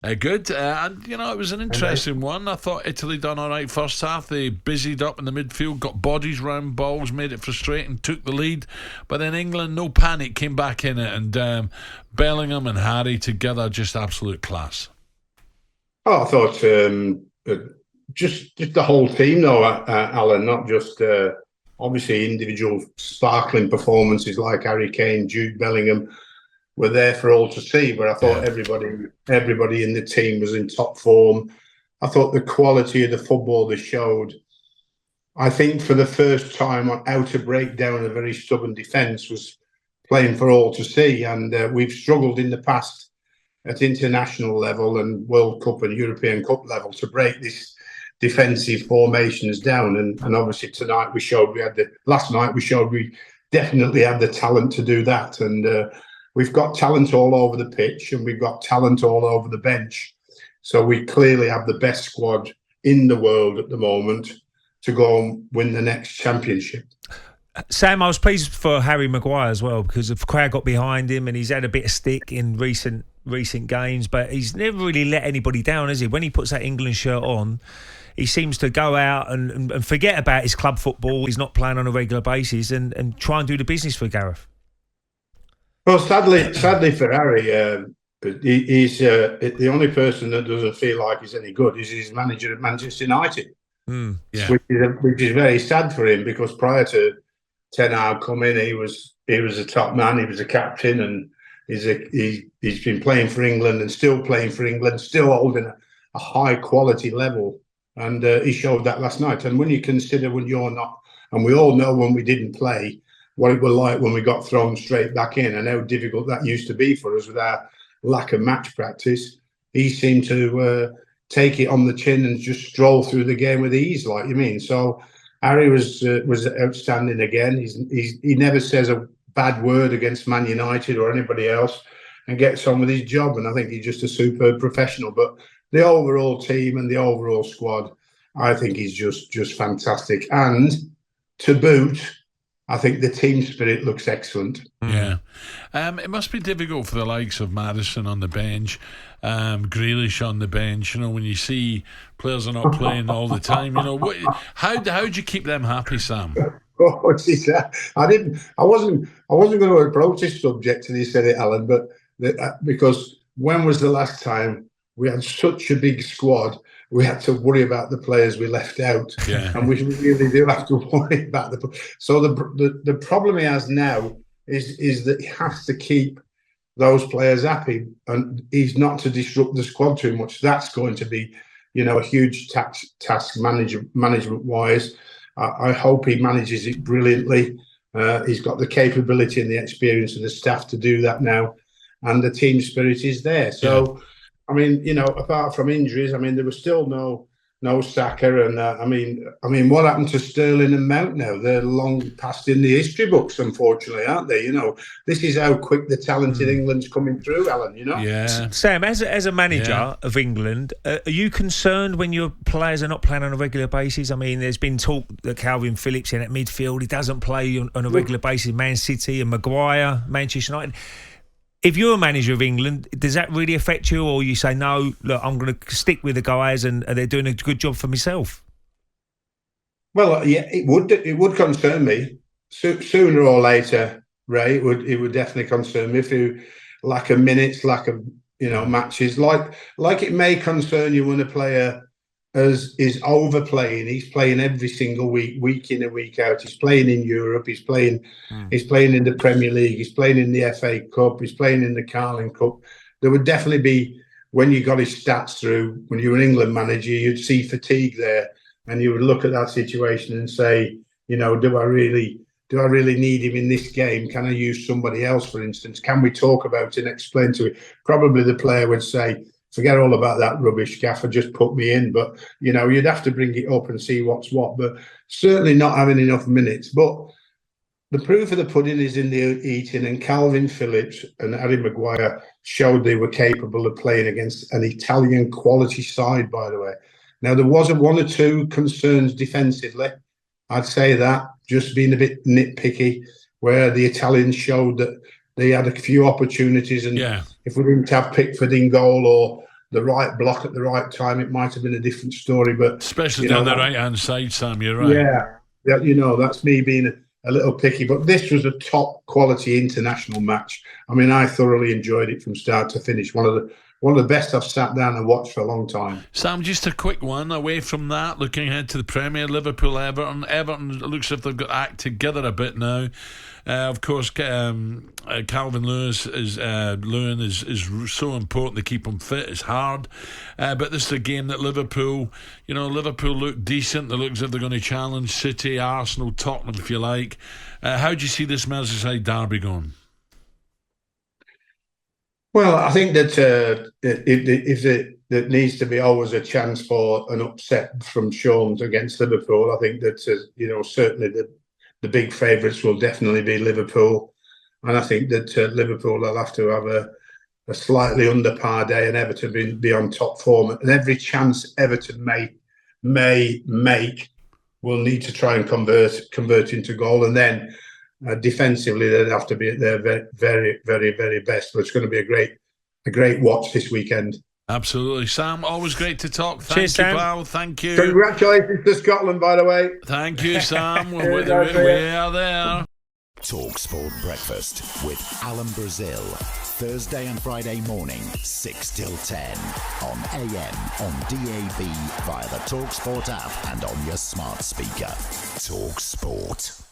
Good. And, it was an interesting one. I thought Italy done all right first half. They busied up in the midfield, got bodies round balls, made it frustrating, took the lead. But then England, no panic, came back in it. And Bellingham and Harry together, just absolute class. Oh, I thought just the whole team, though, Alan, not just obviously individual sparkling performances like Harry Kane, Jude Bellingham, were there for all to see. But I thought everybody in the team was in top form. I thought the quality of the football they showed, I think for the first time on how to break down a very stubborn defence, was playing for all to see. And we've struggled in the past at international level and World Cup and European Cup level to break this defensive formations down. And obviously tonight last night we showed we definitely had the talent to do that. And we've got talent all over the pitch and we've got talent all over the bench. So we clearly have the best squad in the world at the moment to go and win the next championship. Sam, I was pleased for Harry Maguire as well, because the crowd got behind him and he's had a bit of stick in recent games, but he's never really let anybody down, has he? When he puts that England shirt on, he seems to go out and forget about his club football. He's not playing on a regular basis and try and do the business for Gareth. Well, sadly for Harry, he's the only person that doesn't feel like he's any good is his manager at Manchester United, which is very sad for him, because prior to Ten Hag coming, he was a top man, he was a captain, and he's been playing for England and still playing for England, still holding a high quality level, and he showed that last night. And when you consider when you're not, and we all know when we didn't play, what it was like when we got thrown straight back in and how difficult that used to be for us with our lack of match practice, he seemed to take it on the chin and just stroll through the game with ease, like you mean. So Harry was outstanding again. He never says a bad word against Man United or anybody else and gets on with his job. And I think he's just a superb professional. But the overall team and the overall squad, I think he's just fantastic. And to boot, I think the team spirit looks excellent. Yeah. It must be difficult for the likes of Maddison on the bench, Grealish on the bench, when you see players are not playing all the time. How do you keep them happy, Sam? Oh, I wasn't going to approach this subject till you said it, Alan, but because when was the last time we had such a big squad, we had to worry about the players we left out, and we really do have to worry about the. So the problem he has now is that he has to keep those players happy, and he's not to disrupt the squad too much. That's going to be, a huge task management wise. I hope he manages it brilliantly. He's got the capability and the experience of the staff to do that now, and the team spirit is there. So. Yeah. I mean, apart from injuries, there was still no Saka, and I mean, what happened to Sterling and Mount now? They're long past in the history books, unfortunately, aren't they? This is how quick the talented England's coming through, Alan. Yeah. Sam, as a manager of England, are you concerned when your players are not playing on a regular basis? There's been talk that Calvin Phillips in at midfield, he doesn't play on a regular basis. Man City and Maguire, Manchester United. If you're a manager of England, does that really affect you, or you say, no, look, I'm going to stick with the guys and they're doing a good job for myself? Well, yeah, it would concern me. Sooner or later, Ray, it would definitely concern me if you lack of minutes, lack of matches. Like it may concern you when a player is overplaying. He's playing every single week in and week out. He's playing in Europe. He's playing in the Premier League. He's playing in the FA Cup. He's playing in the Carling Cup. There would definitely be, when you got his stats through, when you were an England manager, you'd see fatigue there, and you would look at that situation and say, do I really need him in this game? Can I use somebody else, for instance? Can we talk about it and explain to it? Probably the player would say, forget all about that rubbish, Gaffer, just put me in. But, you'd have to bring it up and see what's what. But certainly not having enough minutes. But the proof of the pudding is in the eating, and Calvin Phillips and Harry Maguire showed they were capable of playing against an Italian quality side, by the way. Now, there was one or two concerns defensively. I'd say that, just being a bit nitpicky, where the Italians showed that they had a few opportunities, and if we didn't have Pickford in goal or the right block at the right time, it might have been a different story. But especially down the right-hand side, Sam, you're right. Yeah, that's me being a little picky. But this was a top quality international match. I mean, I thoroughly enjoyed it from start to finish. One of the best I've sat down and watched for a long time. Sam, just a quick one away from that, looking ahead to the Premier, Liverpool, Everton. Everton looks as if they've got act together a bit now. Of course, Calvin Lewin is so important to keep him fit. It's hard, but this is a game that Liverpool look decent. They look as if they're going to challenge City, Arsenal, Tottenham, if you like. How do you see this Merseyside derby going? Well, I think that there needs to be always a chance for an upset from Sean's against Liverpool. I think that certainly the big favourites will definitely be Liverpool, and I think that Liverpool will have to have a slightly under par day, and Everton be on top form. And every chance Everton may make will need to try and convert into goal, and then defensively they'd have to be at their very, very, very best. But it's going to be a great watch this weekend. Absolutely. Sam, always great to talk. Cheers, Thank you, Sam. pal. Thank you. Congratulations to Scotland, by the way. Thank you, Sam. we are there. talkSPORT Breakfast with Alan Brazil. Thursday and Friday morning, 6 till 10. On AM, on DAB, via the talkSPORT app and on your smart speaker. talkSPORT.